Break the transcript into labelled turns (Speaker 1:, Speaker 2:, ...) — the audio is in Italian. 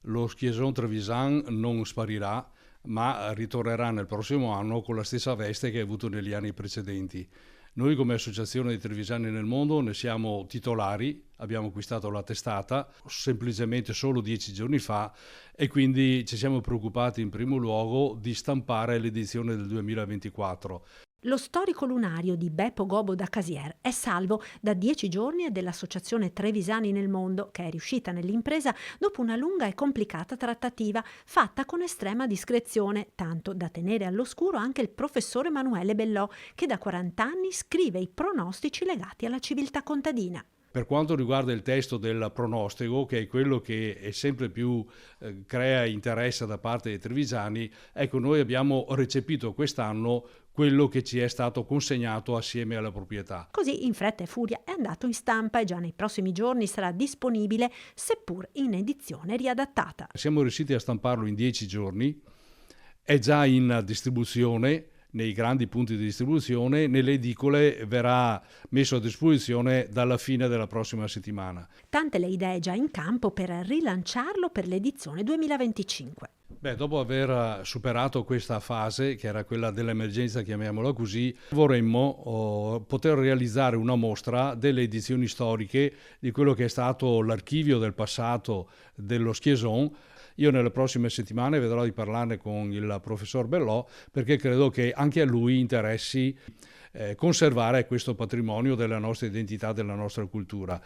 Speaker 1: Lo Schieson Trevisan non sparirà, ma ritornerà nel prossimo anno con la stessa veste che ha avuto negli anni precedenti. Noi come Associazione dei Trevisani nel Mondo ne siamo titolari, abbiamo acquistato la testata semplicemente solo 10 giorni fa e quindi ci siamo preoccupati in primo luogo di stampare l'edizione del 2024.
Speaker 2: Lo storico lunario di Beppo Gobo da Casier è salvo da 10 giorni e dell'Associazione Trevisani nel Mondo, che è riuscita nell'impresa dopo una lunga e complicata trattativa fatta con estrema discrezione, tanto da tenere all'oscuro anche il professore Emanuele Bellò, che da 40 anni scrive i pronostici legati alla civiltà contadina.
Speaker 1: Per quanto riguarda il testo del pronostico, che è quello che è sempre più crea interesse da parte dei trevisani, ecco, noi abbiamo recepito quest'anno quello che ci è stato consegnato assieme alla proprietà.
Speaker 2: Così, in fretta e furia, è andato in stampa e già nei prossimi giorni sarà disponibile, seppur in edizione riadattata.
Speaker 1: Siamo riusciti a stamparlo in 10 giorni, è già in distribuzione nei grandi punti di distribuzione, nelle edicole verrà messo a disposizione dalla fine della prossima settimana.
Speaker 2: Tante le idee già in campo per rilanciarlo per l'edizione 2025.
Speaker 1: Dopo aver superato questa fase, che era quella dell'emergenza, chiamiamola così, vorremmo poter realizzare una mostra delle edizioni storiche di quello che è stato l'archivio del passato dello Schieson. Io nelle prossime settimane vedrò di parlarne con il professor Bellò, perché credo che anche a lui interessi conservare questo patrimonio della nostra identità, della nostra cultura.